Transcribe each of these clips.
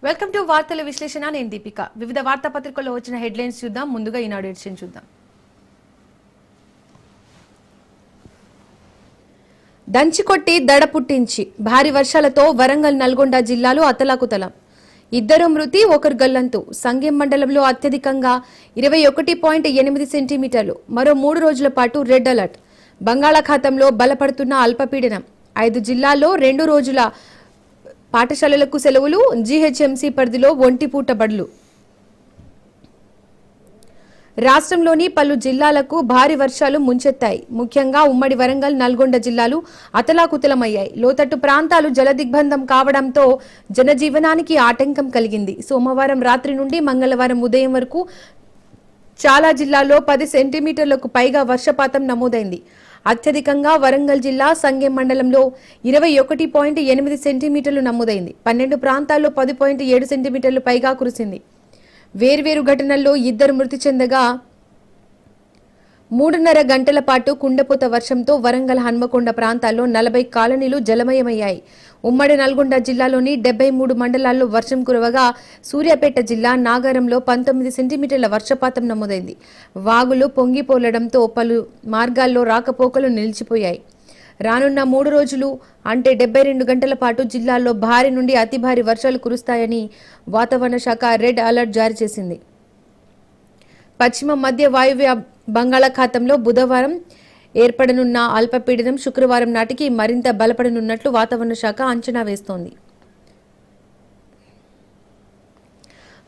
Welcome to వార్తల విశ్లేషణ. నేను దీపిక. వివిధ వార్తాపత్రికల్లో వచ్చిన హెడ్లైన్స్ చూద్దాం. ముందుగా ఈనాడు ఎడిషన్ చూద్దాం. దంచికొట్టి దడ పుట్టించి భారీ వర్షాలతో వరంగల్, నల్గొండ జిల్లాలు అతలాకుతలం. 2 మృతి, 1 గల్లంతు. సంగెం మండలంలో అత్యధికంగా 21.8 సెంటీమీటర్లు. మరో 3 రోజుల పాటు రెడ్ అలర్ట్. బంగాళాఖాతంలో బలపడుతున్న అల్పపీడనం. 5 జిల్లాల్లో 2 రోజుల పాఠశాలలకు సెలవులు. జీహెచ్ఎంసీ పరిధిలో ఒంటిపూట బడులు. రాష్ట్రంలోని పలు జిల్లాలకు భారీ వర్షాలు ముంచెత్తాయి. ముఖ్యంగా ఉమ్మడి వరంగల్, నల్గొండ జిల్లాలు అతలాకుతలమయ్యాయి. లోతట్టు ప్రాంతాలు జలదిగ్బంధం కావడంతో జనజీవనానికి ఆటంకం కలిగింది. సోమవారం రాత్రి నుండి మంగళవారం ఉదయం వరకు చాలా జిల్లాల్లో 10 సెంటీమీటర్లకు పైగా వర్షపాతం నమోదైంది. అత్యధికంగా వరంగల్ జిల్లా సంగెం మండలంలో 21.8 సెంటీమీటర్లు నమోదైంది. 12 ప్రాంతాల్లో 10.7 సెంటీమీటర్లు పైగా కురిసింది. వేర్వేరు ఘటనల్లో 2 మృతి చెందగా 3.5 గంటల పాటు కుండపోత వర్షంతో వరంగల్, హన్మకొండ ప్రాంతాల్లో 40 కాలనీలు జలమయమయ్యాయి. ఉమ్మడి నల్గొండ జిల్లాలోని 73 మండలాల్లో వర్షం కురవగా సూర్యాపేట జిల్లా నాగారంలో 19 సెంటీమీటర్ల వర్షపాతం నమోదైంది. వాగులు పొంగిపోలడంతో పలు మార్గాల్లో రాకపోకలు నిలిచిపోయాయి. రానున్న 3 రోజులు అంటే 72 గంటల పాటు జిల్లాల్లో భారీ నుండి అతి భారీ వర్షాలు కురుస్తాయని వాతావరణ శాఖ రెడ్ అలర్ట్ జారీ చేసింది. పశ్చిమ మధ్య వాయువ్య బంగాళాఖాతంలో బుధవారం ఏర్పడనున్న అల్పపీడనం శుక్రవారం నాటికి మరింత బలపడనున్నట్లు వాతావరణ శాఖ అంచనా వేస్తోంది.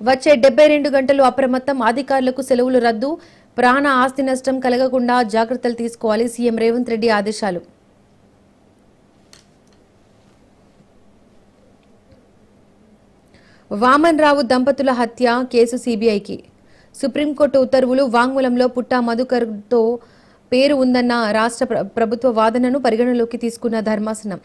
వచ్చే 72 గంటలు అప్రమత్తం. అధికారులకు సెలవులు రద్దు. ప్రాణ ఆస్తి నష్టం కలగకుండా జాగ్రత్తలు తీసుకోవాలి. సీఎం రేవంత్ రెడ్డి ఆదేశాలు. వామన్ రావు దంపతుల హత్య కేసు సీబీఐకి. సుప్రీంకోర్టు ఉత్తర్వులు. వాంగ్మూలంలో పుట్టా మధుకర్తో పేరు ఉందన్న రాష్ట్ర ప్రభుత్వ వాదనను పరిగణలోకి తీసుకున్న ధర్మాసనం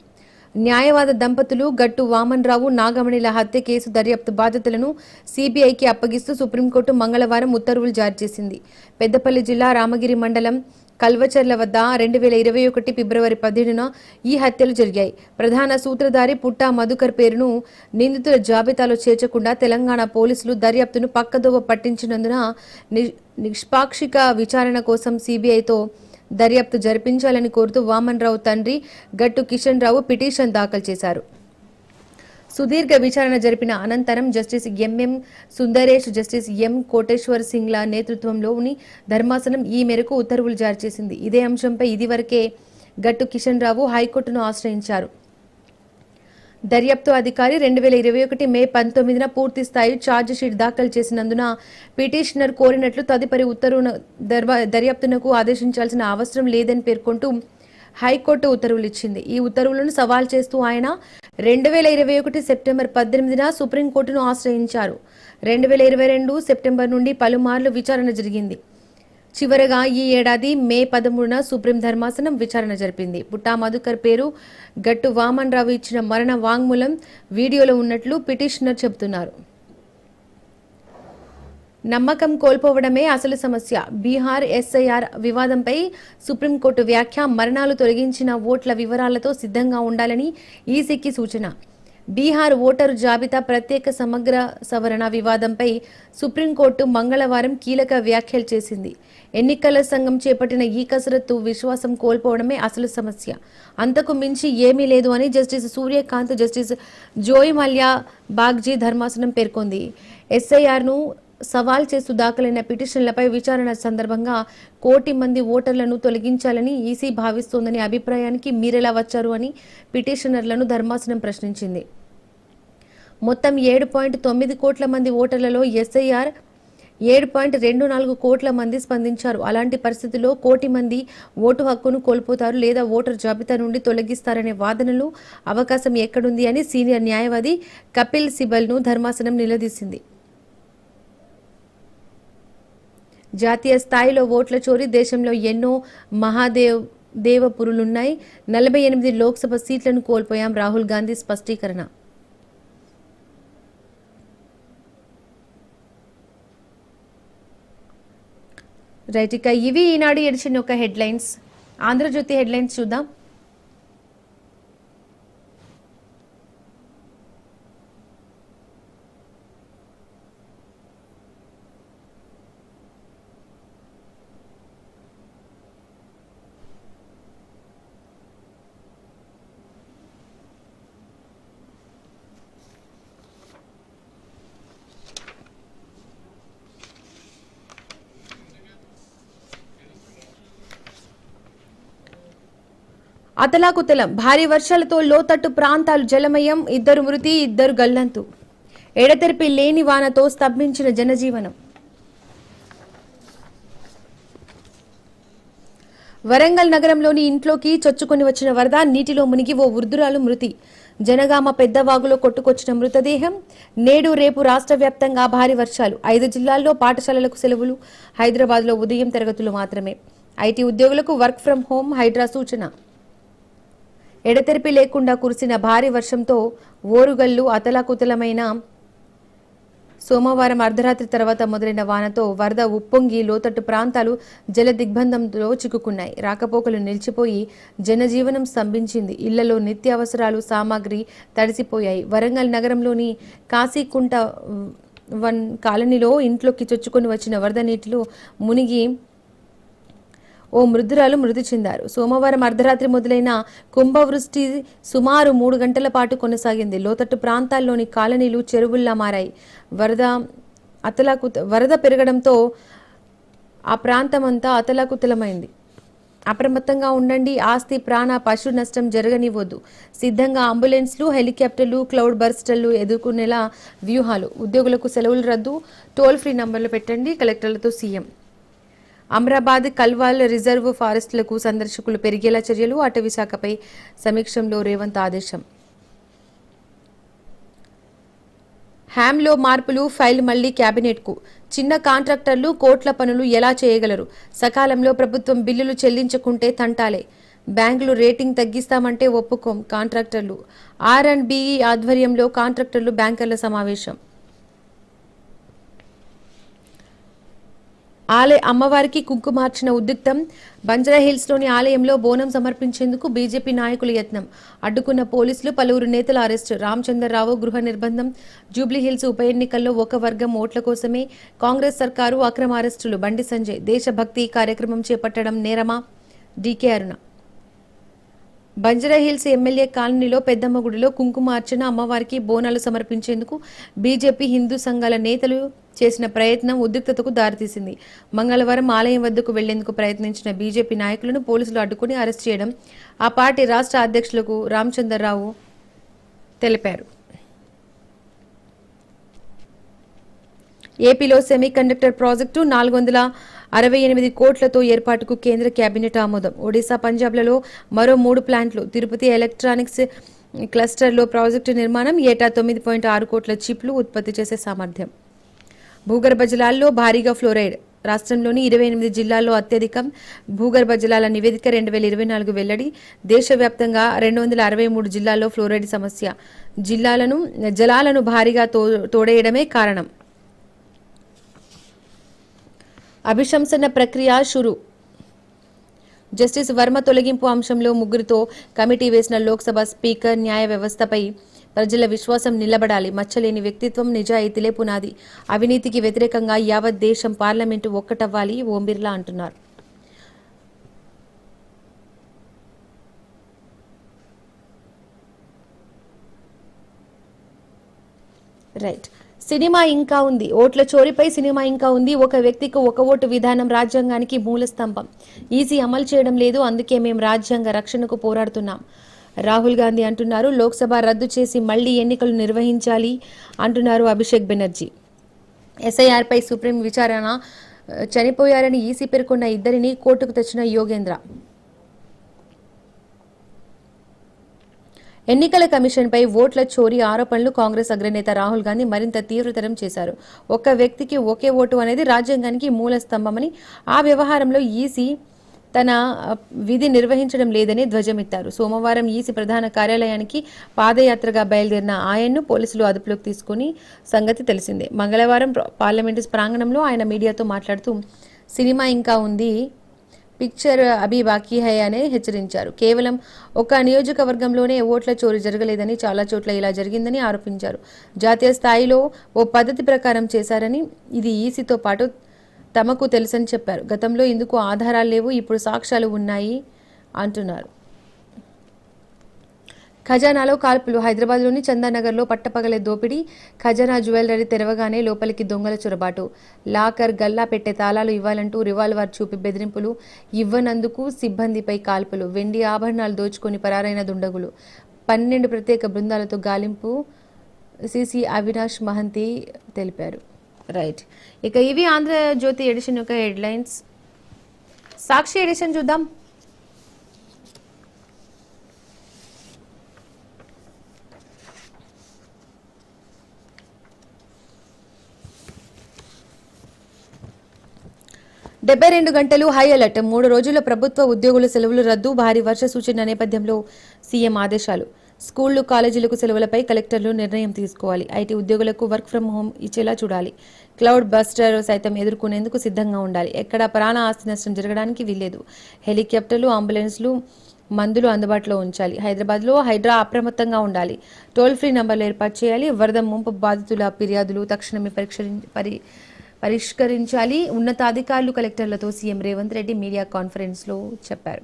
న్యాయవాద దంపతులు గట్టు వామన్ రావు, నాగమణిల హత్య కేసు దర్యాప్తు బాధ్యతలను సీబీఐకి అప్పగిస్తూ సుప్రీంకోర్టు మంగళవారం ఉత్తర్వులు జారీ చేసింది. పెద్దపల్లి జిల్లా రామగిరి మండలం కల్వచర్ల వద్ద 2021 ఫిబ్రవరి 17న ఈ హత్యలు జరిగాయి. ప్రధాన సూత్రధారి పుట్టా మధుకర్ పేరును నిందితుల జాబితాలో చేర్చకుండా తెలంగాణ పోలీసులు దర్యాప్తును పక్కదోవ పట్టించినందున నిష్పాక్షిక విచారణ కోసం సీబీఐతో దర్యాప్తు జరిపించాలని కోరుతూ వామన్ రావు తండ్రి గట్టు కిషన్ రావు పిటిషన్ దాఖలు చేశారు. సుదీర్ఘ విచారణ జరిపిన అనంతరం justice MM Sundaresh, justice M Koteshwar సింగ్ల నేతృత్వంలోని ధర్మాసనం ఈ మేరకు ఉత్తర్వులు జారీ చేసింది. ఇదే అంశంపై ఇదివరకే గట్టు కిషన్ రావు హైకోర్టును ఆశ్రయించారు. దర్యాప్తు అధికారి 2021 మే 19న పూర్తి స్థాయి ఛార్జిషీట్ దాఖలు చేసినందున పిటిషనర్ కోరినట్లు తదుపరి ఉత్తర్వును దర్యాప్తునకు ఆదేశించాల్సిన అవసరం లేదని పేర్కొంటూ హైకోర్టు ఉత్తర్వులు ఇచ్చింది. ఈ ఉత్తర్వులను సవాల్ చేస్తూ ఆయన 2021 సెప్టెంబర్ 18న సుప్రీంకోర్టును ఆశ్రయించారు. 2022 సెప్టెంబర్ నుండి పలుమార్లు విచారణ జరిగింది. చివరగా ఈ ఏడాది మే 13న సుప్రీం ధర్మాసనం విచారణ జరిపింది. పుట్టా మధుకర్ పేరు గట్టు వామన్ రావు ఇచ్చిన మరణ వాంగ్మూలం వీడియోలో ఉన్నట్లు పిటిషనర్ చెబుతున్నారు. నమ్మకం కోల్పోవడమే అసలు సమస్య. బీహార్ ఎస్ఐఆర్ వివాదంపై సుప్రీంకోర్టు వ్యాఖ్య. మరణాలు తొలగించిన ఓట్ల వివరాలతో సిద్ధంగా ఉండాలని ఈసీకి సూచన. బీహార్ ఓటరు జాబితా ప్రత్యేక సమగ్ర సవరణ వివాదంపై సుప్రీంకోర్టు మంగళవారం కీలక వ్యాఖ్యలు చేసింది. ఎన్నికల సంఘం చేపట్టిన ఈ కసరత్తు విశ్వాసం కోల్పోవడమే అసలు సమస్య, అంతకు మించి ఏమీ లేదు అని జస్టిస్ సూర్యకాంత్, జస్టిస్ జోయ్ మల్యా బాగ్జీ ధర్మాసనం పేర్కొంది. ఎస్ఐఆర్ను సవాల్ చేస్తూ దాఖలైన పిటిషన్లపై విచారణ సందర్భంగా 1 కోటి మంది ఓటర్లను తొలగించాలని ఈసీ భావిస్తోందని అభిప్రాయానికి మీరెలా వచ్చారు అని పిటిషనర్లను ధర్మాసనం ప్రశ్నించింది. మొత్తం 7.9 కోట్ల మంది ఓటర్లలో ఎస్ఐఆర్ 7.24 కోట్ల మంది స్పందించారు. అలాంటి పరిస్థితుల్లో 1 కోటి మంది ఓటు హక్కును కోల్పోతారు లేదా ఓటర్ జాబితా నుండి తొలగిస్తారనే వాదనలు అవకాశం ఎక్కడుంది అని సీనియర్ న్యాయవాది కపిల్ సిబల్ను ధర్మాసనం నిలదీసింది. జాతీయ స్థాయిలో ఓట్ల చోరీ. దేశంలో ఎన్నో మహాదేవపురులున్నాయి. 48 లోక్సభ సీట్లను కోల్పోయాం. రాహుల్ గాంధీ స్పష్టీకరణ. రైట్, ఇక ఇవి ఈనాడు ఎడిషన్ యొక్క హెడ్లైన్స్. ఆంధ్రజ్యోతి హెడ్లైన్స్ చూద్దాం. అతలాకుతలం భారీ వర్షాలతో లోతట్టు ప్రాంతాలు జలమయం, 2 మృతి, 2 గల్లంతు. ఎడతెరిపి లేని వానతో స్తంభించిన జనజీవనం. వరంగల్ నగరంలోని ఇంట్లోకి చొచ్చుకొని వచ్చిన వరద నీటిలో మునిగి ఓ వృద్ధురాలు మృతి. జనగామ పెద్దవాగులో కొట్టుకొచ్చిన మృతదేహం. నేడు రేపు రాష్ట్ర వ్యాప్తంగా భారీ వర్షాలు. 5 జిల్లాల్లో పాఠశాలలకు సెలవులు. హైదరాబాద్లో ఉదయం తరగతులు మాత్రమే. ఐటీ ఉద్యోగులకు వర్క్ ఫ్రం హోం హైడ్రా సూచన. ఎడతెరిపి లేకుండా కురిసిన భారీ వర్షంతో ఓరుగల్లు అతలాకుతలమైన. సోమవారం అర్ధరాత్రి తర్వాత మొదలైన వానతో వరద ఉప్పొంగి లోతట్టు ప్రాంతాలు జల దిగ్బంధంలో చిక్కుకున్నాయి. రాకపోకలు నిలిచిపోయి జనజీవనం స్తంభించింది. ఇళ్లలో నిత్యావసరాలు సామాగ్రి తడిసిపోయాయి. వరంగల్ నగరంలోని కాశీకుంట 1 కాలనీలో ఇంట్లోకి చొచ్చుకొని వచ్చిన వరద నీటిలో మునిగి ఓ మృద్ధురాలు మృతి చెందారు. సోమవారం అర్ధరాత్రి మొదలైన కుంభవృష్టి సుమారు 3 గంటల పాటు కొనసాగింది. లోతట్టు ప్రాంతాల్లోని కాలనీలు చెరువుల్లా మారాయి. వరద పెరగడంతో ఆ ప్రాంతమంతా అతలాకుతలమైంది. అప్రమత్తంగా ఉండండి. ఆస్తి, ప్రాణ, పశు నష్టం జరగనివ్వద్దు. సిద్ధంగా అంబులెన్స్లు, హెలికాప్టర్లు, క్లౌడ్ బర్స్టర్లు ఎదుర్కొనేలా వ్యూహాలు. ఉద్యోగులకు సెలవులు రద్దు. టోల్ ఫ్రీ నంబర్లు పెట్టండి. కలెక్టర్లతో సీఎం. అమరాబాద్, కల్వాల్ రిజర్వ్ ఫారెస్టులకు సందర్శకులు పెరిగేలా చర్యలు. అటవీ శాఖపై సమీక్షంలో రేవంత్ ఆదేశం. హ్యామ్లో మార్పులు, ఫైల్ మళ్లీ కేబినెట్కు. చిన్న కాంట్రాక్టర్లు కోట్ల పనులు ఎలా చేయగలరు? సకాలంలో ప్రభుత్వం బిల్లులు చెల్లించకుంటే తంటాలే. బ్యాంకులు రేటింగ్ తగ్గిస్తామంటే ఒప్పుకోం కాంట్రాక్టర్లు. R&BE ఆధ్వర్యంలో కాంట్రాక్టర్లు బ్యాంకర్ల సమావేశం. అమ్మవారికి కుంకుమార్చన ఉద్రిక్తం. బంజారాహిల్స్లోని ఆలయంలో బోనం సమర్పించేందుకు బీజేపీ నాయకుల యత్నం. అడ్డుకున్న పోలీసులు, పలువురు నేతల అరెస్టు. రామచంద్రరావు గృహ నిర్బంధం. జూబ్లీహిల్స్ ఉప ఎన్నికల్లో ఒక వర్గం ఓట్ల కోసమే కాంగ్రెస్ సర్కారు అక్రమ అరెస్టులు. బండి సంజయ్ దేశభక్తి కార్యక్రమం చేపట్టడం నేరమా? డీకే అరుణ. బంజారాహిల్స్ ఎమ్మెల్యే కాలనీలో పెద్దమ్మ గుడిలో కుంకుమార్చన, అమ్మవారికి బోనాలు సమర్పించేందుకు బీజేపీ హిందూ సంఘాల నేతలు చేసిన ప్రయత్నం ఉద్రిక్తతకు దారితీసింది. మంగళవారం ఆలయం వద్దకు వెళ్లేందుకు ప్రయత్నించిన బీజేపీ నాయకులను పోలీసులు అడ్డుకుని అరెస్ట్ చేయడం ఆ పార్టీ రాష్ట్ర అధ్యక్షులకు రామచంద్రరావు తెలిపారు. ఏపీలో సెమీ కండక్టర్ ప్రాజెక్టు 468 కోట్లతో ఏర్పాటుకు కేంద్ర కేబినెట్ ఆమోదం. ఒడిశా, పంజాబ్లలో మరో 3 ప్లాంట్లు. తిరుపతి ఎలక్ట్రానిక్స్ క్లస్టర్లో ప్రాజెక్టు నిర్మాణం. ఏటా 9.6 కోట్ల చిప్లు ఉత్పత్తి చేసే సామర్థ్యం. భూగర్భ జలాల్లో భారీగా ఫ్లోరైడ్. రాష్ట్రంలోని 28 జిల్లాల్లో అత్యధికం. భూగర్భ జలాల నివేదిక 2024 వెల్లడి. దేశవ్యాప్తంగా 263 జిల్లాల్లో ఫ్లోరైడ్ సమస్య. జలాలను భారీగా తోడేయడమే కారణం. అభిశంసన ప్రక్రియ షురు. జస్టిస్ వర్మ తొలగింపు అంశంలో 3 కమిటీ వేసిన లోక్సభ స్పీకర్ న్యాయ వ్యవస్థపై ప్రజల విశ్వాసం నిలబడాలి. మచ్చలేని వ్యక్తిత్వం, నిజాయితీలే పునాది. అవినీతికి వ్యతిరేకంగా యావత్ దేశం పార్లమెంటు ఒక్కటవ్వాలి ఓం బిర్లా అంటున్నారు. రైట్. సినిమా ఇంకా ఉంది. ఓట్ల చోరీపై సినిమా ఇంకా ఉంది. ఒక వ్యక్తికి ఒక ఓటు విధానం రాజ్యాంగానికి మూల స్తంభం. ఈసీ అమలు చేయడం లేదు. అందుకే మేము రాజ్యాంగ రక్షణకు పోరాడుతున్నాం. రాహుల్ గాంధీ అంటున్నారు. లోక్సభ రద్దు చేసి మళ్లీ ఎన్నికలు నిర్వహించాలి అంటున్నారు అభిషేక్ బెనర్జీ. ఎస్ఐఆర్పై సుప్రీం విచారణ. చనిపోయారని ఈసీ పేర్కొన్న 2 కోర్టుకు తెచ్చిన యోగేంద్ర. ఎన్నికల కమిషన్పై ఓట్ల చోరీ ఆరోపణలు కాంగ్రెస్ అగ్రనేత రాహుల్ గాంధీ మరింత తీవ్రతరం చేశారు. ఒక్క వ్యక్తికి ఒకే ఓటు అనేది రాజ్యాంగానికి మూల స్తంభమని, ఆ వ్యవహారంలో ఈసీ తన విధి నిర్వహించడం లేదని ధ్వజమెత్తారు. సోమవారం ఈసీ ప్రధాన కార్యాలయానికి పాదయాత్రగా బయలుదేరిన ఆయన్ను పోలీసులు అదుపులోకి తీసుకుని సంగతి తెలిసిందే. మంగళవారం పార్లమెంటు ప్రాంగణంలో ఆయన మీడియాతో మాట్లాడుతూ సినిమా ఇంకా ఉంది, పిక్చర్ అభి బాకీ హై అని హెచ్చరించారు. కేవలం ఒక నియోజకవర్గంలోనే ఓట్ల చోరీ జరగలేదని, చాలా చోట్ల ఇలా జరిగిందని ఆరోపించారు. జాతీయ స్థాయిలో ఓ పద్ధతి ప్రకారం చేశారని, ఇది ఈసీతో పాటు తమకు తెలుసని చెప్పారు. గతంలో ఇందుకు ఆధారాలు లేవు, ఇప్పుడు సాక్ష్యాలు ఉన్నాయి అంటున్నారు. ఖజానాలో కాల్పులు. హైదరాబాద్లోని చందానగర్లో పట్టపగలే దోపిడీ. ఖజానా జ్యువెలరీ తెరవగానే లోపలికి దొంగల చొరబాటు. లాకర్ గల్లా పెట్టే తాళాలు ఇవ్వాలంటూ రివాల్వర్ చూపి బెదిరింపులు. ఇవ్వనందుకు సిబ్బందిపై కాల్పులు. వెండి ఆభరణాలు దోచుకొని పరారైన దుండగులు. 12 ప్రత్యేక బృందాలతో గాలింపు. సిసి అవినాష్ మహంతి తెలిపారు. రైట్, ఇక ఇవి ఆంధ్రజ్యోతి ఎడిషన్ యొక్క హెడ్లైన్స్. సాక్షి ఎడిషన్ చూద్దాం. డెబ్బై 72 గంటలు హై అలర్ట్. 3 రోజుల ప్రభుత్వ ఉద్యోగుల సెలవులు రద్దు. భారీ వర్ష సూచన నేపథ్యంలో సీఎం ఆదేశాలు. స్కూళ్లు కాలేజీలకు సెలవులపై కలెక్టర్లు నిర్ణయం తీసుకోవాలి. ఐటీ ఉద్యోగులకు వర్క్ ఫ్రం హోం ఇచ్చేలా చూడాలి. క్లౌడ్ బస్టర్ సైతం ఎదుర్కొనేందుకు సిద్ధంగా ఉండాలి. ఎక్కడా ప్రాణ ఆస్తి నష్టం జరగడానికి వీల్లేదు. హెలికాప్టర్లు, అంబులెన్స్లు, మందులు అందుబాటులో ఉంచాలి. హైదరాబాద్లో హైడ్రా అప్రమత్తంగా ఉండాలి. టోల్ ఫ్రీ నంబర్లు ఏర్పాటు చేయాలి. వరద ముంపు బాధితుల ఫిర్యాదులు తక్షణమే పరిష్కరించాలి. ఉన్నతాధికారులు కలెక్టర్లతో సీఎం రేవంత్ రెడ్డి మీడియా కాన్ఫరెన్స్లో చెప్పారు.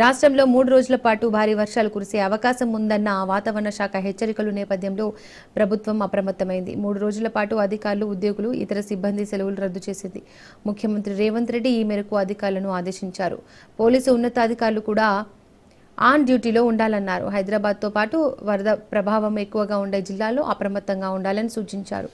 రాష్ట్రంలో 3 రోజుల పాటు భారీ వర్షాలు కురిసే అవకాశం ఉందన్న వాతావరణ శాఖ హెచ్చరికల నేపథ్యంలో ప్రభుత్వం అప్రమత్తమైంది. 3 రోజుల పాటు అధికారులు, ఉద్యోగులు, ఇతర సిబ్బంది సెలవులు రద్దు చేసింది. ముఖ్యమంత్రి రేవంత్ రెడ్డి ఈ మేరకు అధికారులను ఆదేశించారు. పోలీసు ఉన్నతాధికారులు కూడా ఆన్ డ్యూటీలో ఉండాలన్నారు. హైదరాబాద్తో పాటు వరద ప్రభావం ఎక్కువగా ఉండే జిల్లాల్లో అప్రమత్తంగా ఉండాలని సూచించారు.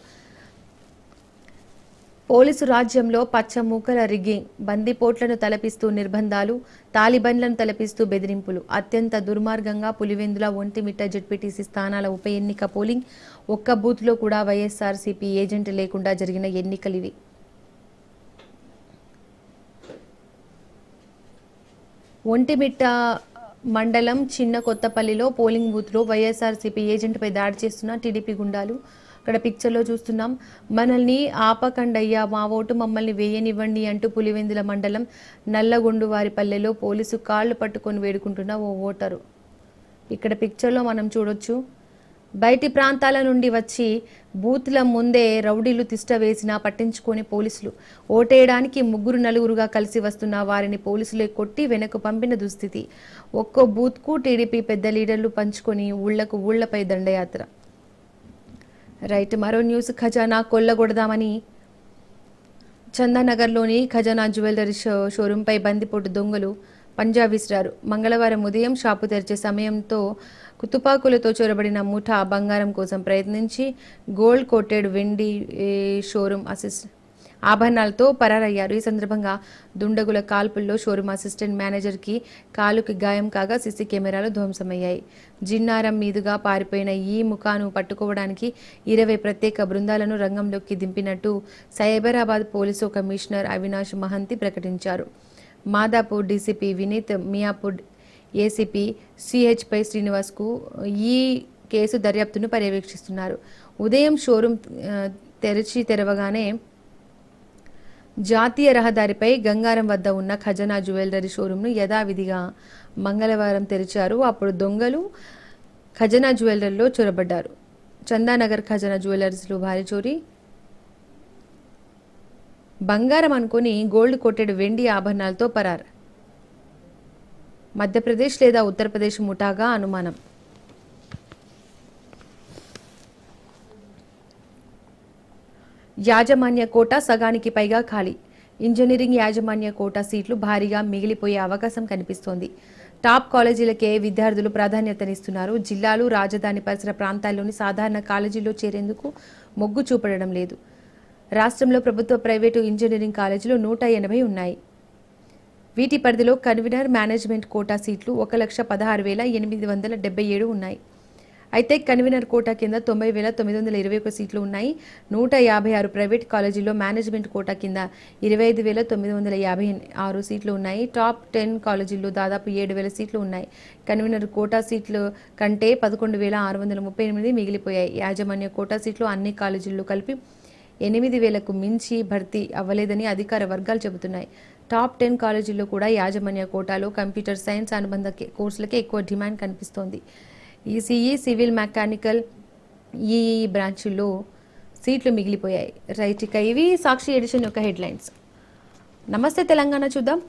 పోలీసు రాజ్యంలో పచ్చ మూకల రిగ్గింగ్, బందిపోట్లను తలపిస్తూ నిర్బంధాలు, తాలిబన్లను తలపిస్తూ బెదిరింపులు. అత్యంత దుర్మార్గంగా పులివెందుల, ఒంటిమిట్ట జెడ్పీటీసీ స్థానాల ఉప ఎన్నిక పోలింగ్. ఒక్క బూత్లో కూడా వైఎస్ఆర్సీపీ ఏజెంట్ లేకుండా జరిగిన ఎన్నికలివి. ఒంటిమిట్ట మండలం చిన్న కొత్తపల్లిలో పోలింగ్ బూత్లో వైఎస్ఆర్సీపీ ఏజెంట్పై దాడి చేస్తున్న టీడీపీ గుండాలు. అక్కడ పిక్చర్లో చూస్తున్నాం. మనల్ని ఆపకండయ్యా, మా ఓటు మమ్మల్ని వేయనివ్వండి అంటూ పులివెందుల మండలం నల్లగొండువారిపల్లెలో పోలీసు కాళ్ళు పట్టుకొని వేడుకుంటున్న ఓ ఓటరు. ఇక్కడ పిక్చర్లో మనం చూడొచ్చు. బయటి ప్రాంతాల నుండి వచ్చి బూత్ల ముందే రౌడీలు తిష్ట వేసినా పట్టించుకొని పోలీసులు. ఓటేయడానికి 3-4గా కలిసి వస్తున్న వారిని పోలీసులే కొట్టి వెనక్కు పంపిన దుస్థితి. ఒక్కో బూత్కు టీడీపీ పెద్ద లీడర్లు పంచుకొని ఊళ్లపై దండయాత్ర. రైట్, మరో న్యూస్. ఖజానా కొల్లగొడదామని చందానగర్లోని ఖజానా జ్యువెలరీ షోరూంపై బందిపోటు దొంగలు పంజా విసిరారు. మంగళవారం ఉదయం షాపు తెరిచే సమయంతో తుపాకులతో చొరబడిన ముఠా బంగారం కోసం ప్రయత్నించి గోల్డ్ కోటెడ్ వెండి షోరూం ఆభరణాలతో పరారయ్యారు. ఈ సందర్భంగా దుండగుల కాల్పుల్లో షోరూం అసిస్టెంట్ మేనేజర్కి కాలుకి గాయం కాగా సీసీ కెమెరాలు ధ్వంసమయ్యాయి. జిన్నారం మీదుగా పారిపోయిన ఈ ముఖాను పట్టుకోవడానికి 20 ప్రత్యేక బృందాలను రంగంలోకి దింపినట్టు సైబరాబాద్ పోలీసు కమిషనర్ అవినాష్ మహంతి ప్రకటించారు. మాదాపూర్ డీసీపీ వినీత్, మియాపూర్ ఏసీపీ సిహెచ్పై శ్రీనివాస్కు ఈ కేసు దర్యాప్తును పర్యవేక్షిస్తున్నారు. ఉదయం షోరూం తెరవగానే జాతీయ రహదారిపై గంగారం వద్ద ఉన్న ఖజానా జ్యువెలరీ షోరూంను యథావిధిగా మంగళవారం తెరిచారు. అప్పుడు దొంగలు ఖజానా జ్యువెలరీలో చొరబడ్డారు. చందానగర్ ఖజానా జ్యువెలర్స్లో భారీ చోరీ. బంగారం అనుకుని గోల్డ్ కోటెడ్ వెండి ఆభరణాలతో పరార్. మధ్యప్రదేశ్ లేదా ఉత్తరప్రదేశ్ ముఠాగా అనుమానం. యాజమాన్య కోటా సగానికి పైగా ఖాళీ. ఇంజనీరింగ్ యాజమాన్య కోటా సీట్లు భారీగా మిగిలిపోయే అవకాశం కనిపిస్తోంది. టాప్ కాలేజీలకే విద్యార్థులు ప్రాధాన్యతనిస్తున్నారు. జిల్లాలు, రాజధాని పరిసర ప్రాంతాల్లోని సాధారణ కాలేజీల్లో చేరేందుకు మొగ్గు చూపడం లేదు. రాష్ట్రంలో ప్రభుత్వ, ప్రైవేటు ఇంజనీరింగ్ కాలేజీలు 180 ఉన్నాయి. వీటి పరిధిలో కన్వీనర్, మేనేజ్మెంట్ కోటా సీట్లు 1,16,877 ఉన్నాయి. అయితే కన్వీనర్ కోటా కింద 90,921 సీట్లు ఉన్నాయి. 156 ప్రైవేట్ కాలేజీల్లో మేనేజ్మెంట్ కోటా కింద 25,956 సీట్లు ఉన్నాయి. టాప్ 10 కాలేజీల్లో దాదాపు 7,000 సీట్లు ఉన్నాయి. కన్వీనర్ కోటా సీట్లు కంటే 11,638 మిగిలిపోయాయి. యాజమాన్య కోటా సీట్లు అన్ని కాలేజీల్లో కలిపి 8,000కు మించి భర్తీ అవ్వలేదని అధికార వర్గాలు చెబుతున్నాయి. టాప్ 10 కాలేజీల్లో కూడా యాజమాన్య కోటాలో కంప్యూటర్ సైన్స్ అనుబంధ కోర్సులకే ఎక్కువ డిమాండ్ కనిపిస్తోంది. ఈసీఈ, సివిల్, మెకానికల్, ఈఈ బ్రాంచుల్లో సీట్లు మిగిలిపోయాయి. రైట్, ఇక ఇవి సాక్షి ఎడిషన్ యొక్క హెడ్లైన్స్. నమస్తే తెలంగాణ చూద్దాం.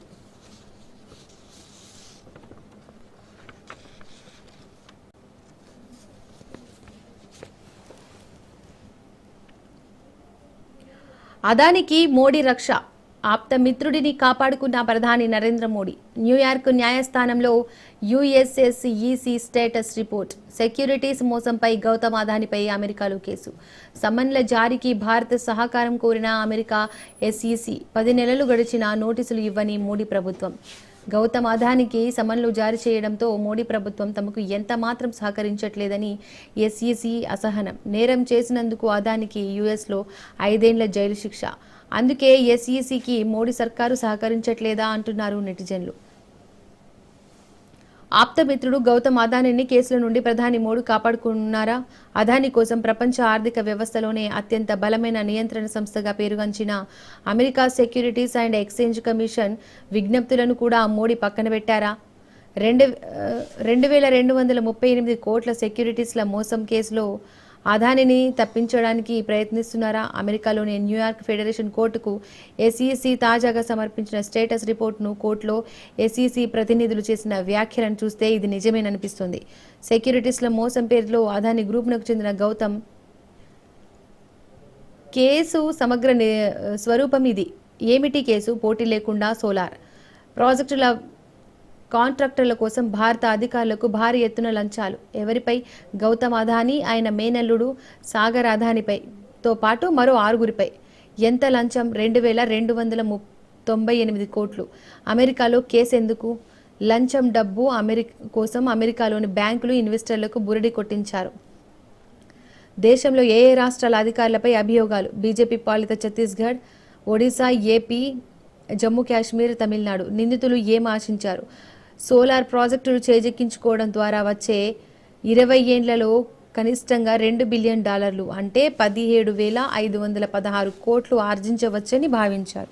అదానికి మోడీ రక్ష. ఆప్త మిత్రుడిని కాపాడుకున్న ప్రధాని నరేంద్ర మోడీ. న్యూయార్క్ న్యాయస్థానంలో యుఎస్ఎస్ఈసి స్టేటస్ రిపోర్ట్. సెక్యూరిటీస్ మోసంపై గౌతమ్ అదానిపై అమెరికాలో కేసు. సమన్ల జారీకి భారత్ సహకారం కోరిన అమెరికా ఎస్ఈసి 10 నెలలు గడిచినా నోటీసులు ఇవ్వని మోడీ ప్రభుత్వం. గౌతమ్ అదానికి సమన్లు జారీ చేయడంతో మోడీ ప్రభుత్వం తమకు ఎంత మాత్రం సహకరించట్లేదని ఎస్ఈసి అసహనం. నేరం చేసినందుకు అదానికి యుఎస్లో 5 ఏళ్ల జైలు శిక్ష. అందుకే ఎస్ఈసికి మోడీ సర్కారు సహకరించట్లేదా అంటున్నారు నెటిజన్లు. ఆప్తమిత్రుడు గౌతమ్ అదానీని కేసుల నుండి ప్రధాని మోడీ కాపాడుకున్నారా? అదానీ కోసం ప్రపంచ ఆర్థిక వ్యవస్థలోనే అత్యంత బలమైన నియంత్రణ సంస్థగా పేరుగాంచిన America securities and exchange commission విజ్ఞప్తులను కూడా మోడీ పక్కన పెట్టారా? 2238 కోట్ల సెక్యూరిటీస్ల మోసం కేసులో అదానీని తప్పించడానికి ప్రయత్నిస్తున్నారా? అమెరికాలోని న్యూయార్క్ ఫెడరేషన్ కోర్టుకు ఎస్ఈసి తాజాగా సమర్పించిన స్టేటస్ రిపోర్టును కోర్టులో ఎస్ఈసి ప్రతినిధులు చేసిన వ్యాఖ్యలను చూస్తే ఇది నిజమేననిపిస్తుంది. సెక్యూరిటీస్ల మోసం పేరులో అదానీ గ్రూప్నకు చెందిన గౌతమ్ కేసు సమగ్ర స్వరూపం ఇది. ఏమిటి కేసు? పోటీ లేకుండా సోలార్ ప్రాజెక్టుల కాంట్రాక్టర్ల కోసం భారత అధికారులకు భారీ ఎత్తున లంచాలు. ఎవరిపై? గౌతమ్ అదానీ, ఆయన మేనల్లుడు సాగర్ అదానీపై తో పాటు మరో 6గురిపై. ఎంత లంచం? 2298 కోట్లు. అమెరికాలో కేసు ఎందుకు? లంచం డబ్బు కోసం అమెరికాలోని బ్యాంకులు ఇన్వెస్టర్లకు బురడి కొట్టించారు. దేశంలో ఏ రాష్ట్రాల అధికారులపై అభియోగాలు? బీజేపీ పాలిత ఛత్తీస్గఢ్, ఒడిశా, ఏపీ, జమ్మూ కాశ్మీర్, తమిళనాడు. నిందితులు ఏం ఆశించారు? సోలార్ ప్రాజెక్టులు చేజెక్కించుకోవడం ద్వారా వచ్చే 20 ఏళ్లలో కనిష్టంగా $2 బిలియన్ అంటే 17,516 కోట్లు ఆర్జించవచ్చని భావించారు.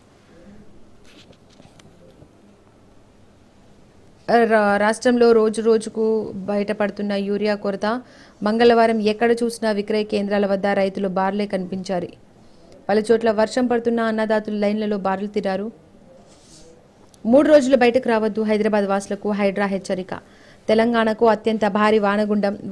రాష్ట్రంలో రోజుకు బయటపడుతున్న యూరియా కొరత. మంగళవారం ఎక్కడ చూసినా విక్రయ కేంద్రాల వద్ద రైతులు బార్లే కనిపించారు. పలుచోట్ల వర్షం పడుతున్న అన్నదాతలు లైన్లలో బార్లు తిరారు. 3 రోజులు బయటకు రావద్దు. హైదరాబాద్ వాసులకు హైడ్రా హెచ్చరిక. తెలంగాణకు అత్యంత భారీ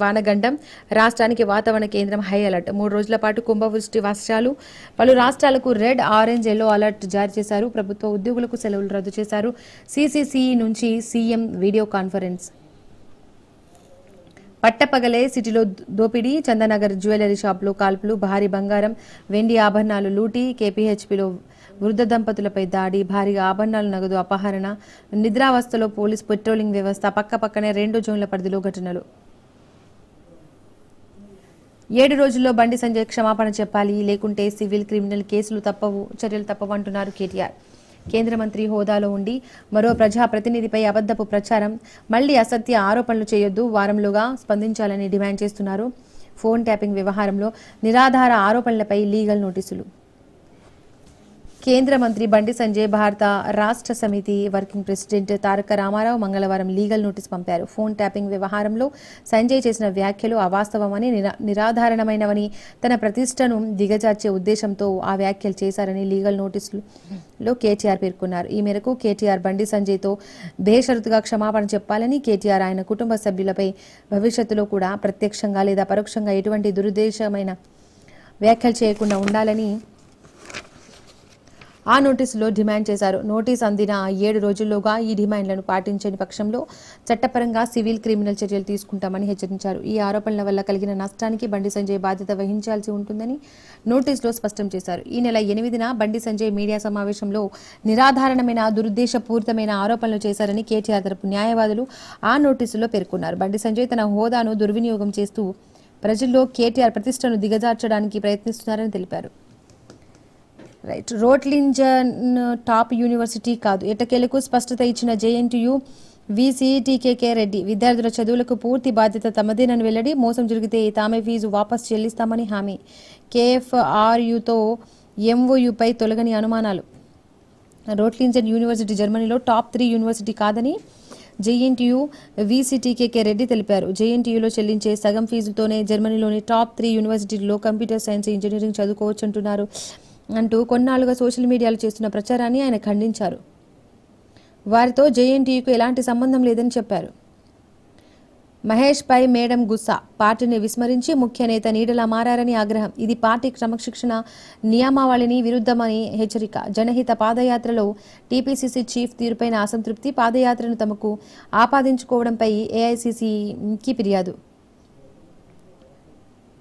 వానగండం. రాష్ట్రానికి వాతావరణ కేంద్రం హై అలర్ట్. 3 రోజుల పాటు కుంభవృష్టి వర్షాలు. పలు రాష్ట్రాలకు రెడ్, ఆరెంజ్, ఎల్లో అలర్ట్ జారీ చేశారు. ప్రభుత్వ ఉద్యోగులకు సెలవులు రద్దు చేశారు. సిసిసిఈ నుంచి సీఎం వీడియో కాన్ఫరెన్స్. పట్టపగలే సిటీలో దోపిడీ. చందనగర్ జ్యువెలరీ షాప్లో కాల్పులు. భారీ బంగారం, వెండి ఆభరణాలు లూటీ. కేపీహెచ్పీలో వృద్ధ దంపతులపై దాడి. భారీగా ఆభరణాలు, నగదు అపహరణ. నిద్రావస్థలో పోలీస్ పెట్రోలింగ్ వ్యవస్థ. పక్కపక్కనే 2 జోన్ల పరిధిలో ఘటనలు. 7 రోజుల్లో బండి సంజయ్ క్షమాపణ చెప్పాలి, లేకుంటే సివిల్, క్రిమినల్ చర్యలు తప్పవు అంటున్నారు కేటీఆర్. కేంద్ర మంత్రి హోదాలో ఉండి మరో ప్రజాప్రతినిధిపై అబద్ధపు ప్రచారం, మళ్లీ అసత్య ఆరోపణలు చేయొద్దు, వారంలోగా స్పందించాలని డిమాండ్ చేస్తున్నారు. ఫోన్ ట్యాపింగ్ వ్యవహారంలో నిరాధార ఆరోపణలపై లీగల్ నోటీసులు. కేంద్ర మంత్రి బండి సంజయ్ భారత రాష్ట్ర సమితి వర్కింగ్ ప్రెసిడెంట్ తారక రామారావు మంగళవారం లీగల్ నోటీస్ పంపారు. ఫోన్ ట్యాపింగ్ వ్యవహారంలో సంజయ్ చేసిన వ్యాఖ్యలు అవాస్తవమని, నిరాధారణమైనవని, తన ప్రతిష్టను దిగజార్చే ఉద్దేశంతో ఆ వ్యాఖ్యలు చేశారని లీగల్ నోటీసులో కేటీఆర్ పేర్కొన్నారు. ఈ మేరకు కేటీఆర్ బండి సంజయ్తో బేషరతుగా క్షమాపణ చెప్పాలని, కేటీఆర్ ఆయన కుటుంబ సభ్యులపై భవిష్యత్తులో కూడా ప్రత్యక్షంగా లేదా పరోక్షంగా ఎటువంటి దురుద్దేశమైన వ్యాఖ్యలు చేయకుండా ఉండాలని ఆ నోటీసులో డిమాండ్ చేశారు. నోటీస్ అందిన 7 రోజుల్లోగా ఈ డిమాండ్లను పాటించని పక్షంలో చట్టపరంగా సివిల్, క్రిమినల్ చర్యలు తీసుకుంటామని హెచ్చరించారు. ఈ ఆరోపణల వల్ల కలిగిన నష్టానికి బండి సంజయ్ బాధ్యత వహించాల్సి ఉంటుందని నోటీసులో స్పష్టం చేశారు. ఈ నెల 8న బండి సంజయ్ మీడియా సమావేశంలో నిరాధారణమైన, దురుద్దేశపూరితమైన ఆరోపణలు చేశారని కేటీఆర్ తరపు న్యాయవాదులు ఆ నోటీసులో పేర్కొన్నారు. బండి సంజయ్ తన హోదాను దుర్వినియోగం చేస్తూ ప్రజల్లో కేటీఆర్ ప్రతిష్టను దిగజార్చడానికి ప్రయత్నిస్తున్నారని తెలిపారు. రైట్. రోట్లింజన్ టాప్ యూనివర్సిటీ కాదు, ఎట్టకేలకు స్పష్టత ఇచ్చిన జేఎన్టీయూ వీసీ టీకేకే రెడ్డి. విద్యార్థుల చదువులకు పూర్తి బాధ్యత తమదేనని వెల్లడి. మోసం జరిగితే తామే ఫీజు వాపసు చెల్లిస్తామని హామీ. కేఎఫ్ఆర్యూతో ఎంఓయూపై తొలగని అనుమానాలు. రోట్లింజన్ యూనివర్సిటీ జర్మనీలో టాప్ 3 యూనివర్సిటీ కాదని జేఎన్టీయూ వీసీ టీకేకే రెడ్డి తెలిపారు. జేఎన్టీయూలో చెల్లించే సగం ఫీజుతోనే జర్మనీలోని టాప్ 3 యూనివర్సిటీల్లో కంప్యూటర్ సైన్స్, ఇంజనీరింగ్ చదువుకోవచ్చంటున్నారు అంటూ కొన్నాళ్లుగా సోషల్ మీడియాలో చేస్తున్న ప్రచారాన్ని ఆయన ఖండించారు. వారితో జేఎన్టీయూకు ఎలాంటి సంబంధం లేదని చెప్పారు. మహేష్ పై మేడం గుస్సా, పార్టీని విస్మరించి ముఖ్య నేత నీడలా మారని ఆగ్రహం. ఇది పార్టీ క్రమశిక్షణ నియమావళిని విరుద్ధమని హెచ్చరిక. జనహిత పాదయాత్రలో టీపీసీసీ చీఫ్ తీరుపైన అసంతృప్తి. పాదయాత్రను తమకు ఆపాదించుకోవడంపై ఏఐసీసీకి ఫిర్యాదు.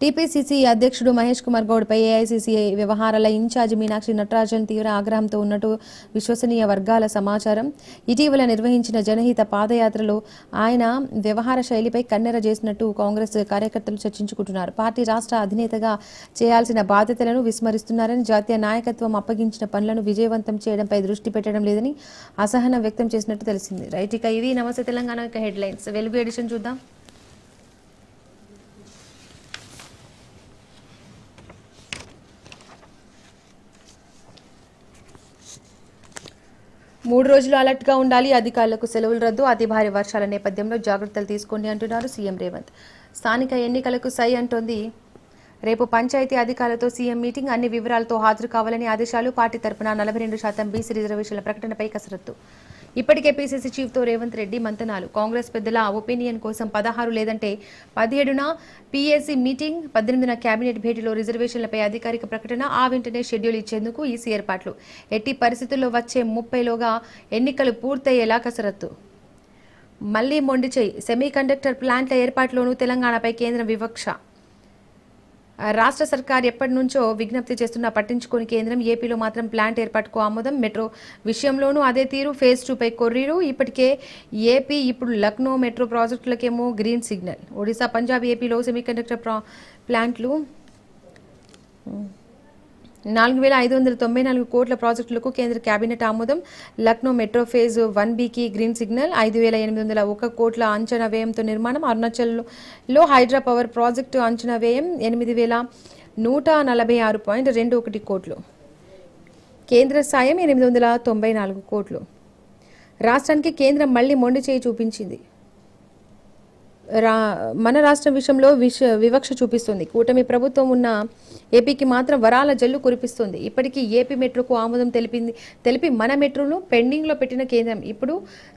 టీపీసీసీ అధ్యక్షుడు మహేష్ కుమార్ గౌడ్పై ఏఐసీసీ వ్యవహారాల ఇన్ఛార్జి మీనాక్షి నటరాజన్ తీవ్ర ఆగ్రహంతో ఉన్నట్టు విశ్వసనీయ వర్గాల సమాచారం. ఇటీవల నిర్వహించిన జనహిత పాదయాత్రలో ఆయన వ్యవహార శైలిపై కన్నెర చేసినట్టు కాంగ్రెస్ కార్యకర్తలు చర్చించుకుంటున్నారు. పార్టీ రాష్ట్ర అధినేతగా చేయాల్సిన బాధ్యతలను విస్మరిస్తున్నారని, జాతీయ నాయకత్వం అప్పగించిన పనులను విజయవంతం చేయడంపై దృష్టి పెట్టడం లేదని అసహనం వ్యక్తం చేసినట్టు తెలిసింది. రైట్, ఇక ఇవి నమస్తే తెలంగాణ హెడ్లైన్స్. వెలుగు ఎడిషన్ చూద్దాం. 3 రోజులు అలర్ట్గా ఉండాలి, అధికారులకు సెలవులు రద్దు, అతి భారీ వర్షాల నేపథ్యంలో జాగ్రత్తలు తీసుకోండి అంటున్నారు సీఎం రేవంత్. స్థానిక ఎన్నికలకు సై అంటోంది. రేపు పంచాయతీ అధికారులతో సీఎం మీటింగ్, అన్ని వివరాలతో హాజరు కావాలని ఆదేశాలు. పార్టీ తరపున 42% బీసీ రిజర్వేషన్ల ప్రకటనపై కసరత్తు. ఇప్పటికే పీసీసీ చీఫ్తో రేవంత్ రెడ్డి మంతనాలు. కాంగ్రెస్ పెద్దల ఒపీనియన్ కోసం 16 లేదంటే 17న పీఏసీ మీటింగ్, 18న కేబినెట్ భేటీలో రిజర్వేషన్లపై అధికారిక ప్రకటన. ఆ వెంటనే షెడ్యూల్ ఇచ్చేందుకు ఈసీ ఏర్పాట్లు. ఎట్టి పరిస్థితుల్లో వచ్చే 30లోగా ఎన్నికలు పూర్తయ్యేలా కసరత్తు. మళ్లీ మొండి చేయి. సెమీ కండక్టర్ ప్లాంట్ల ఏర్పాటులోనూ తెలంగాణపై కేంద్రం వివక్ష. రాష్ట్ర సర్కార్ ఎప్పటి నుంచో విజ్ఞప్తి చేస్తున్నా పట్టించుకోని కేంద్రం. ఏపీలో మాత్రం ప్లాంట్ ఏర్పాటుకు ఆమోదం. మెట్రో విషయంలోనూ అదే తీరు. ఫేజ్ 2పై కొర్రీరు. ఇప్పటికే ఏపీ ఇప్పుడు లక్నో మెట్రో ప్రాజెక్టులకేమో గ్రీన్ సిగ్నల్. ఒడిశా, పంజాబ్, ఏపీలో సెమీకండక్టర్ ప్లాంట్లు 4,594 కోట్ల ప్రాజెక్టులకు కేంద్ర కేబినెట్ ఆమోదం. లక్నో మెట్రో ఫేజ్ 1Bకి గ్రీన్ సిగ్నల్. 5,801 కోట్ల అంచనా వ్యయంతో నిర్మాణం. అరుణాచల్లో హైడ్రా పవర్ ప్రాజెక్టు అంచనా వ్యయం 8,146.21 కోట్లు. కేంద్ర సాయం 894 కోట్లు. రాష్ట్రానికి కేంద్రం మళ్లీ మొండి చేయి చూపించింది. మన రాష్ట్రం విషయంలో వివక్ష చూపిస్తుంది. కూటమి ప్రభుత్వం ఉన్న ఏపీకి మాత్రం వరాల జల్లు కురిపిస్తుంది. ఇప్పటికీ ఏపీ మెట్రోకు ఆమోదం తెలిపి మన మెట్రోను పెండింగ్లో పెట్టిన కేంద్రం ఇప్పుడు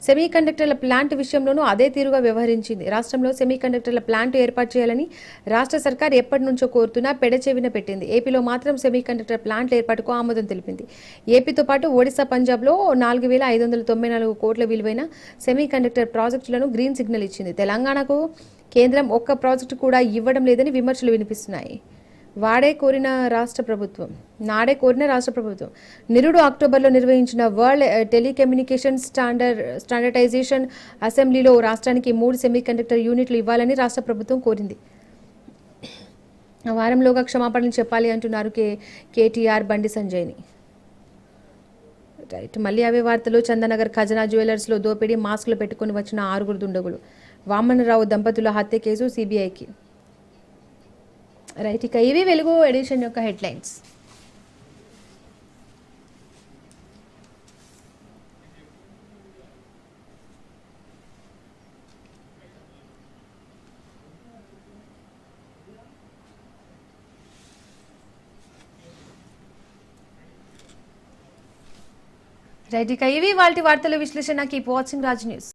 సెమీ కండక్టర్ల ప్లాంట్ విషయంలోనూ అదే తీరుగా వ్యవహరించింది. రాష్ట్రంలో సెమీ కండక్టర్ల ప్లాంట్ ఏర్పాటు చేయాలని రాష్ట్ర సర్కార్ ఎప్పటి నుంచో కోరుతున్నా పెడచెవిన పెట్టింది. ఏపీలో మాత్రం సెమీ కండక్టర్ ప్లాంట్ ఏర్పాటుకు ఆమోదం తెలిపింది. ఏపీతో పాటు ఒడిశా, పంజాబ్లో 4,594 కోట్ల విలువైన సెమీ కండక్టర్ ప్రాజెక్టులను గ్రీన్ సిగ్నల్ ఇచ్చింది. తెలంగాణకు కేంద్రం ఒక్క ప్రాజెక్టు కూడా ఇవ్వడం లేదని విమర్శలు వినిపిస్తున్నాయి. నాడే కోరిన రాష్ట్ర ప్రభుత్వం. నిరుడు అక్టోబర్లో నిర్వహించిన వరల్డ్ టెలికమ్యూనికేషన్ స్టాండర్డైజేషన్ అసెంబ్లీలో రాష్ట్రానికి 3 సెమీకండక్టర్ యూనిట్లు ఇవ్వాలని రాష్ట్ర ప్రభుత్వం కోరింది. వారంలోగా క్షమాపణలు చెప్పాలి అంటున్నారు కేటీఆర్, బండి సంజయ్ని. రైట్, మళ్ళీ అవే వార్తలు. చందనగర్ ఖజానా జ్యువెలర్స్లో దోపిడీ. మాస్కులు పెట్టుకుని వచ్చిన 6 దుండగులు. వామనరావు దంపతుల హత్య కేసు సిబిఐకి. రైట్, ఇక ఇవి వెలుగు ఎడిషన్ యొక్క హెడ్లైన్స్. రైట్, ఇక ఇవి వాటి వార్తల విశ్లేషణ. Keep watching Raj news.